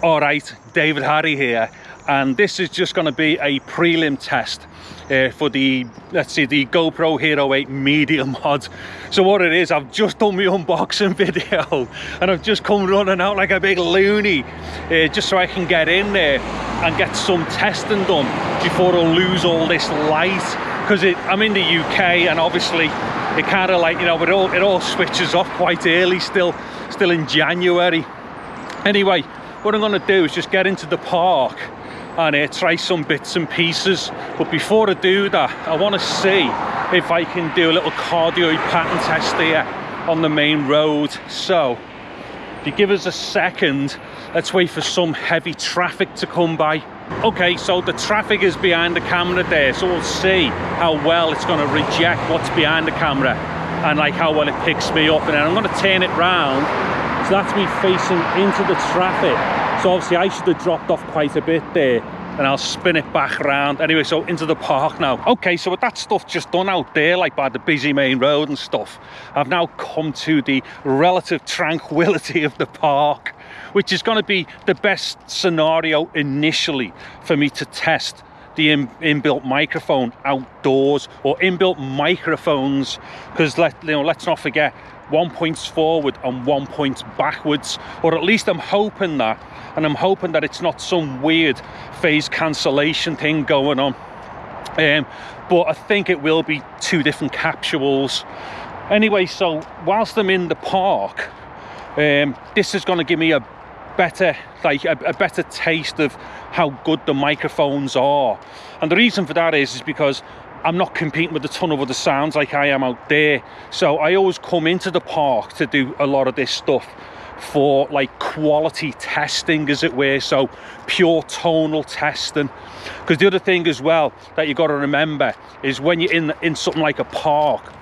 All right, David Harry here, and this is just going to be a prelim test for the, let's see, the GoPro Hero 8 Media Mod. So what it is, I've just done my unboxing video and I've just come running out like a big loony just so I can get in there and get some testing done before I lose all this light, because I'm in the UK and obviously it kind of like, you know, it all switches off quite early still in January. Anyway, what I'm going to do is just get into the park and try some bits and pieces. But before I do that, I want to see if I can do a little cardioid pattern test here on the main road. So if you give us a second, let's wait for some heavy traffic to come by. Okay, so the traffic is behind the camera there, so we'll see how well it's going to reject what's behind the camera and like how well it picks me up. And then I'm going to turn it round, so that's me facing into the traffic. So obviously I should have dropped off quite a bit there, and I'll spin it back around. Anyway, so into the park now. Okay, so with that stuff just done out there, like by the busy main road and stuff, I've now come to the relative tranquility of the park, which is going to be the best scenario initially for me to test the inbuilt microphone outdoors, or inbuilt microphones, because let's not forget, 1 point's forward and 1 point backwards, or at least I'm hoping that, and I'm hoping that it's not some weird phase cancellation thing going on, but I think it will be two different capsules. Anyway, so whilst I'm in the park, this is going to give me a better taste of how good the microphones are. And the reason for that is because I'm not competing with a ton of other sounds like I am out there. So I always come into the park to do a lot of this stuff for like quality testing, as it were, so pure tonal testing. Because the other thing as well that you got to remember is when you're in something like a park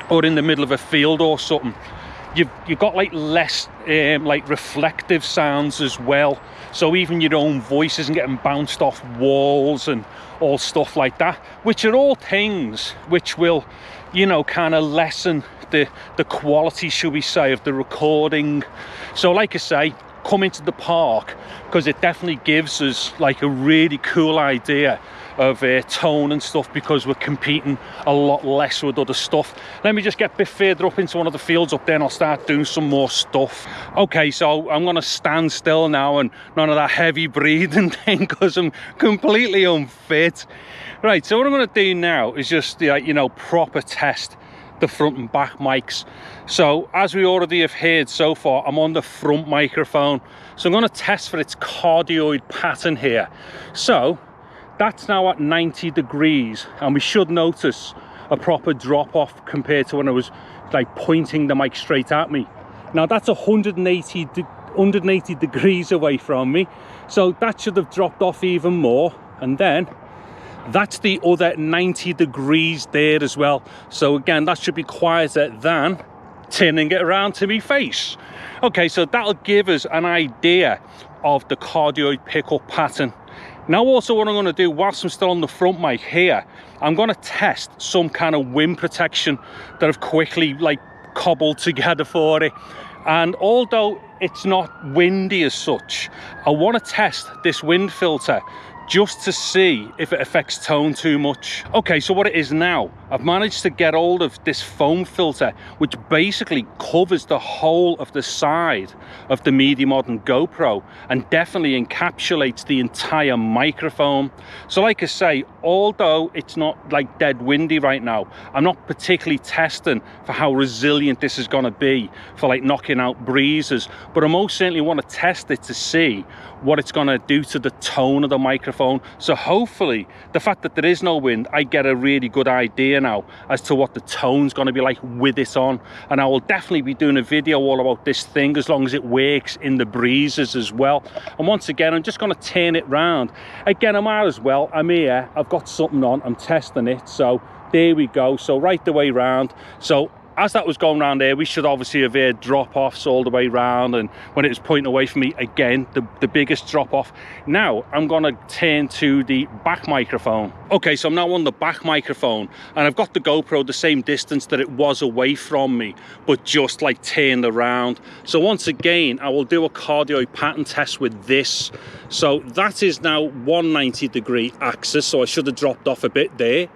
or in the middle of a field or something, you've got like less like reflective sounds as well. So even your own voice isn't getting bounced off walls and all stuff like that, which are all things which will, you know, kind of lessen the quality, should we say, of the recording. So like I say, come into the park because it definitely gives us like a really cool idea of tone and stuff, because we're competing a lot less with other stuff. Let me just get a bit further up into one of the fields up there and I'll start doing some more stuff. Okay, so I'm gonna stand still now and none of that heavy breathing thing because I'm completely unfit. Right, so what I'm gonna do now is just you know, proper test the front and back mics. So as we already have heard so far, I'm on the front microphone, so I'm going to test for its cardioid pattern here. So that's now at 90 degrees, and we should notice a proper drop off compared to when I was like pointing the mic straight at me. Now that's 180 degrees away from me, so that should have dropped off even more. And then that's the other 90 degrees there as well. So again, that should be quieter than turning it around to me face. Okay, so that'll give us an idea of the cardioid pickup pattern. Now also what I'm going to do whilst I'm still on the front mic here, I'm going to test some kind of wind protection that I've quickly like cobbled together for it. And although it's not windy as such, I want to test this wind filter just to see if it affects tone too much. Okay, so what it is now, I've managed to get hold of this foam filter, which basically covers the whole of the side of the Media Mod and GoPro and definitely encapsulates the entire microphone. So like I say, although it's not like dead windy right now, I'm not particularly testing for how resilient this is going to be for like knocking out breezes, but I most certainly want to test it to see what it's going to do to the tone of the microphone. So hopefully the fact that there is no wind, I get a really good idea now as to what the tone's going to be like with it on. And I will definitely be doing a video all about this thing as long as it works in the breezes as well. And once again, I'm just going to turn it round. Again, I might as well, I'm here, I've got something on, I'm testing it, so there we go. So right the way round. So as that was going around there, we should obviously have heard drop-offs all the way around, and when it was pointing away from me, again, the biggest drop-off. Now, I'm gonna turn to the back microphone. Okay, so I'm now on the back microphone, and I've got the GoPro the same distance that it was away from me, but just like turned around. So once again, I will do a cardioid pattern test with this. So that is now 190-degree axis, so I should have dropped off a bit there.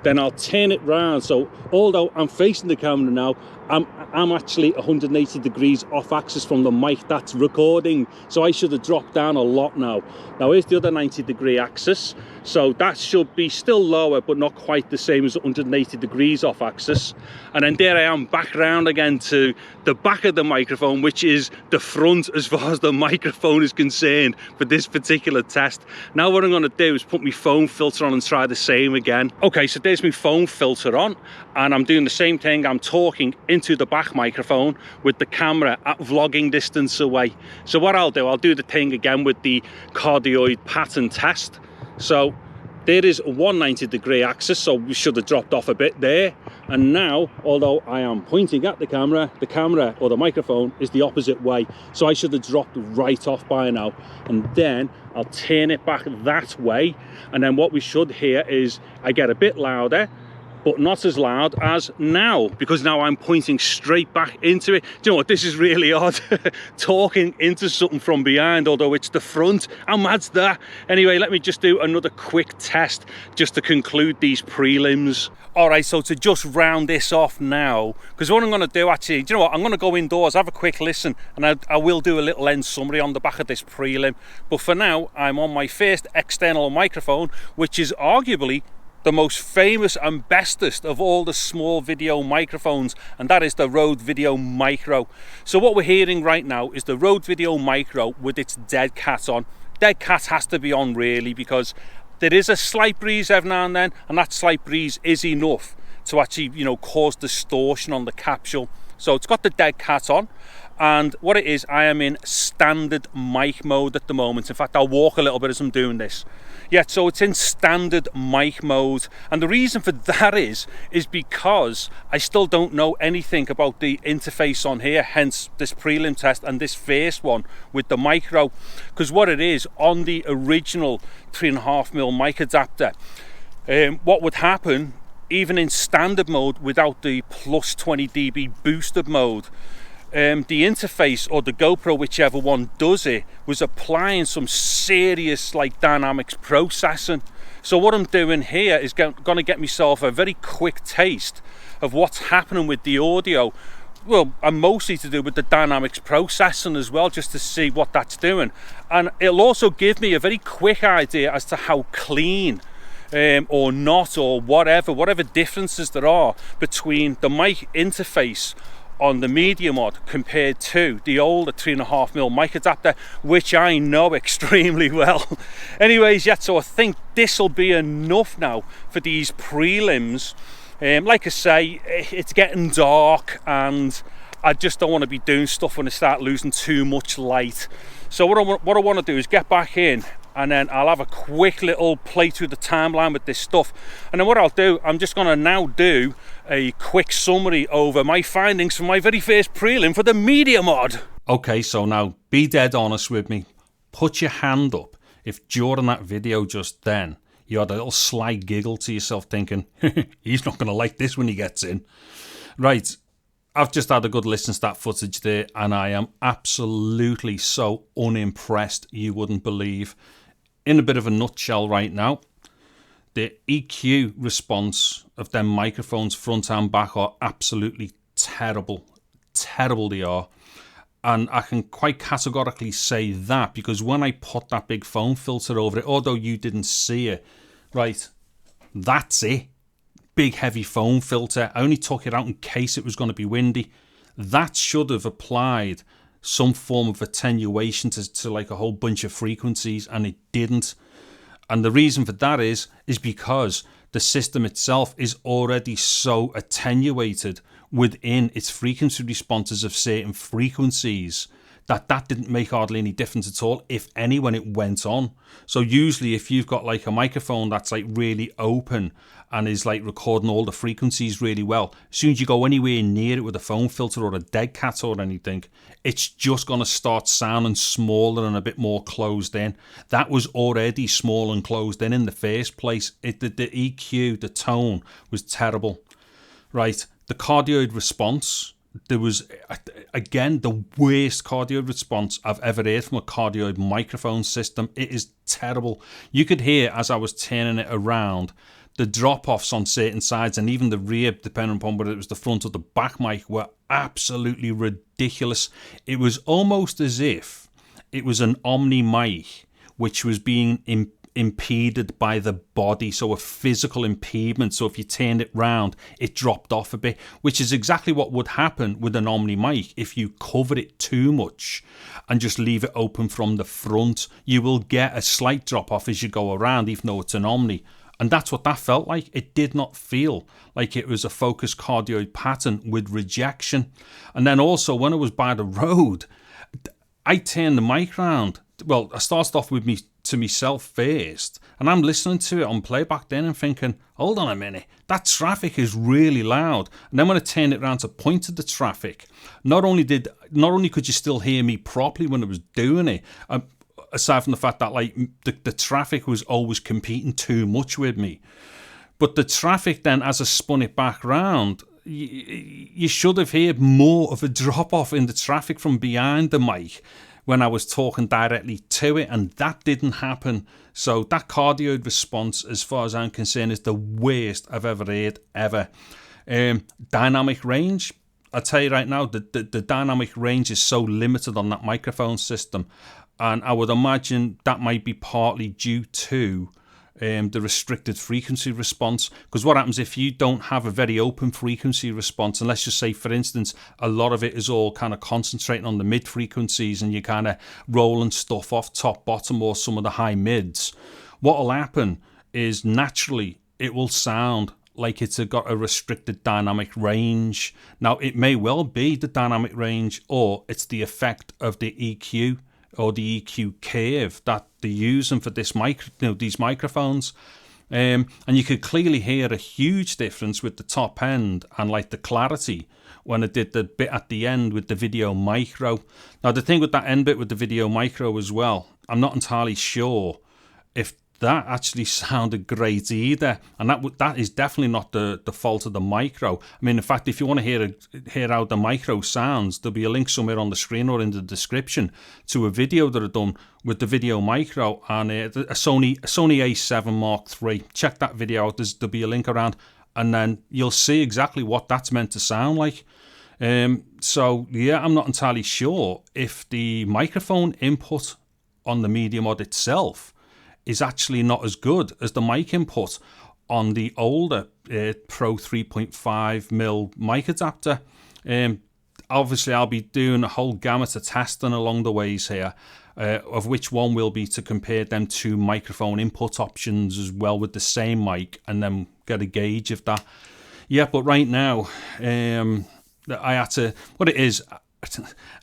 Then I'll turn it round, so although I'm facing the camera now, I'm actually 180 degrees off axis from the mic that's recording, so I should have dropped down a lot now. Now here's the other 90-degree axis, so that should be still lower but not quite the same as 180 degrees off axis. And then there I am back round again to the back of the microphone, which is the front as far as the microphone is concerned for this particular test. Now what I'm going to do is put my foam filter on and try the same again. Okay, so there's my foam filter on, and I'm doing the same thing. I'm talking into the back microphone with the camera at vlogging distance away. So what I'll do the thing again with the cardioid pattern test. So there is a 190-degree axis, so we should have dropped off a bit there. And now, although I am pointing at the camera or the microphone is the opposite way, so I should have dropped right off by now. And then I'll turn it back that way, and then what we should hear is I get a bit louder, but not as loud as now, because now I'm pointing straight back into it. Do you know what, this is really odd, talking into something from behind, although it's the front. How mad's that? Anyway, let me just do another quick test just to conclude these prelims. All right, so to just round this off now, because what I'm going to do actually, do you know what, I'm going to go indoors, have a quick listen, and I will do a little end summary on the back of this prelim. But for now, I'm on my first external microphone, which is arguably the most famous and bestest of all the small video microphones, and that is the RODE VideoMicro. So what we're hearing right now is the RODE VideoMicro with its dead cat on. Dead cat has to be on really, because there is a slight breeze every now and then, and that slight breeze is enough to actually, you know, cause distortion on the capsule. So it's got the dead cat on, and what it is, I am in standard mic mode at the moment. In fact, I'll walk a little bit as I'm doing this. Yeah, so it's in standard mic mode, and the reason for that is because I still don't know anything about the interface on here, hence this prelim test and this first one with the micro. Because what it is, on the original 3.5mm mic adapter, what would happen, even in standard mode without the plus 20 dB boosted mode, the interface, or the GoPro, whichever one does it, was applying some serious like dynamics processing. So what I'm doing here is going to get myself a very quick taste of what's happening with the audio. Well, and mostly to do with the dynamics processing as well, just to see what that's doing. And it'll also give me a very quick idea as to how clean or not, or whatever differences there are between the mic interface on the Media Mod compared to the older 3.5mm mic adapter, which I know extremely well. Anyways, yeah, so I think this will be enough now for these prelims. Like I say, it's getting dark, and I just don't want to be doing stuff when I start losing too much light. So what I want to do is get back in, and then I'll have a quick little play through the timeline with this stuff. And then what I'll do, I'm just going to now do a quick summary over my findings from my very first prelim for the Media Mod. Okay, so now be dead honest with me. Put your hand up if during that video just then you had a little sly giggle to yourself thinking, he's not going to like this when he gets in. Right, I've just had a good listen to that footage there, and I am absolutely so unimpressed you wouldn't believe. In a bit of a nutshell right now, the EQ response of them microphones front and back are absolutely terrible. Terrible they are. And I can quite categorically say that because when I put that big foam filter over it, although you didn't see it, right, that's it. Big heavy foam filter. I only took it out in case it was going to be windy. That should have applied some form of attenuation to like a whole bunch of frequencies, and it didn't. And the reason for that is because the system itself is already so attenuated within its frequency responses of certain frequencies that didn't make hardly any difference at all, if any, when it went on. So usually if you've got like a microphone that's like really open and is like recording all the frequencies really well, as soon as you go anywhere near it with a foam filter or a dead cat or anything, it's just going to start sounding smaller and a bit more closed in. That was already small and closed in the first place. The EQ, the tone was terrible. Right, the cardioid response, there was, again, the worst cardioid response I've ever heard from a cardioid microphone system. It is terrible. You could hear, as I was turning it around, the drop-offs on certain sides, and even the rear, depending upon whether it was the front or the back mic, were absolutely ridiculous. It was almost as if it was an Omni mic which was being impeded by the body, so a physical impediment. So if you turned it round, it dropped off a bit, which is exactly what would happen with an Omni mic. If you cover it too much and just leave it open from the front, you will get a slight drop off as you go around, even though it's an Omni. And that's what that felt like. It did not feel like it was a focused cardioid pattern with rejection. And then also when I was by the road, I turned the mic round. Well, I started off with me to myself first, and I'm listening to it on playback then and thinking, hold on a minute, that traffic is really loud. And then when I turned it around to point at the traffic, not only could you still hear me properly when I was doing it, aside from the fact that like the traffic was always competing too much with me, but the traffic then, as I spun it back round, you should have heard more of a drop off in the traffic from behind the mic when I was talking directly to it, and that didn't happen. So that cardioid response, as far as I'm concerned, is the worst I've ever heard, ever. Dynamic range, I tell you right now, the dynamic range is so limited on that microphone system, and I would imagine that might be partly due to the restricted frequency response. Because what happens if you don't have a very open frequency response, and let's just say, for instance, a lot of it is all kind of concentrating on the mid frequencies and you're kind of rolling stuff off top, bottom, or some of the high mids, what will happen is naturally it will sound like it's got a restricted dynamic range. Now, it may well be the dynamic range, or it's the effect of the EQ or the EQ curve that they're using for this these microphones. And you could clearly hear a huge difference with the top end and like the clarity when I did the bit at the end with the VideoMicro. Now, the thing with that end bit with the VideoMicro as well, I'm not entirely sure if that actually sounded great either, and that is definitely not the fault of the micro. I mean, in fact, if you want to hear how the micro sounds, there'll be a link somewhere on the screen or in the description to a video that I've done with the VideoMicro and a Sony A7 III. Check that video out. There'll be a link around, and then you'll see exactly what that's meant to sound like. So yeah, I'm not entirely sure if the microphone input on the Media Mod itself is actually not as good as the mic input on the older Pro 3.5mm mic adapter. Obviously, I'll be doing a whole gamut of testing along the ways here, of which one will be to compare them to microphone input options as well with the same mic, and then get a gauge of that. Yeah, but right now, I had to, what it is,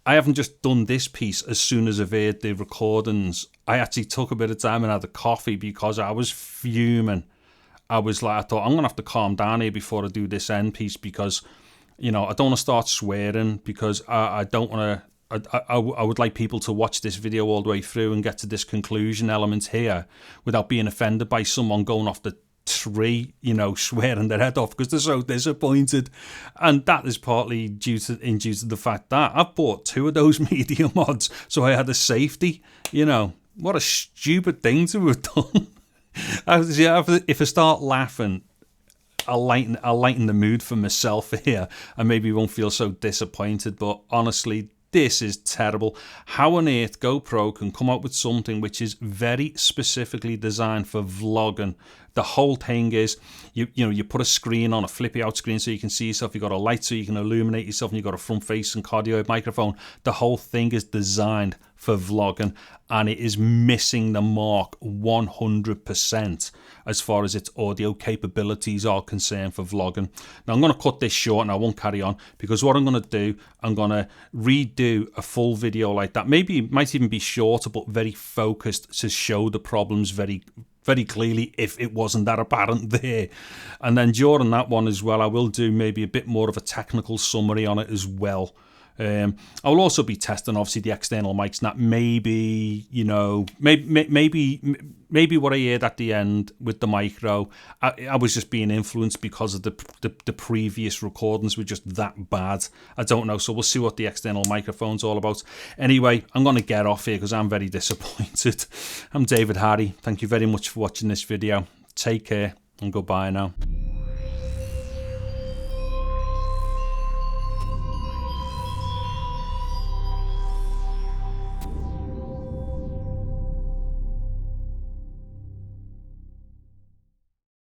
I haven't just done this piece as soon as I've heard the recordings. I actually took a bit of time and had a coffee because I was fuming. I thought, I'm going to have to calm down here before I do this end piece, because, you know, I don't want to start swearing, because I don't want to, I would like people to watch this video all the way through and get to this conclusion element here without being offended by someone going off the tree, you know, swearing their head off because they're so disappointed. And that is partly due to the fact that I've bought 2 of those Media Mods, so I had a safety. You know, what a stupid thing to have done. If I start laughing, I'll lighten the mood for myself here, and maybe won't feel so disappointed. But honestly, this is terrible. How on earth GoPro can come up with something which is very specifically designed for vlogging? The whole thing is, you put a screen on, a flippy out screen so you can see yourself. You've got a light so you can illuminate yourself, and you've got a front facing cardioid microphone. The whole thing is designed for vlogging, and it is missing the mark 100% as far as its audio capabilities are concerned for vlogging. Now I'm going to cut this short and I won't carry on, because what I'm going to do, I'm going to redo a full video like that. Maybe it might even be shorter but very focused to show the problems very clearly if it wasn't that apparent there. And then during that one as well, I will do maybe a bit more of a technical summary on it as well. I will also be testing obviously the external mics, and that maybe, you know, maybe what I heard at the end with the micro, I was just being influenced because of the previous recordings were just that bad. I don't know, so we'll see what the external microphone's all about. Anyway, I'm going to get off here because I'm very disappointed. I'm David Hardy. Thank you very much for watching this video. Take care and goodbye now.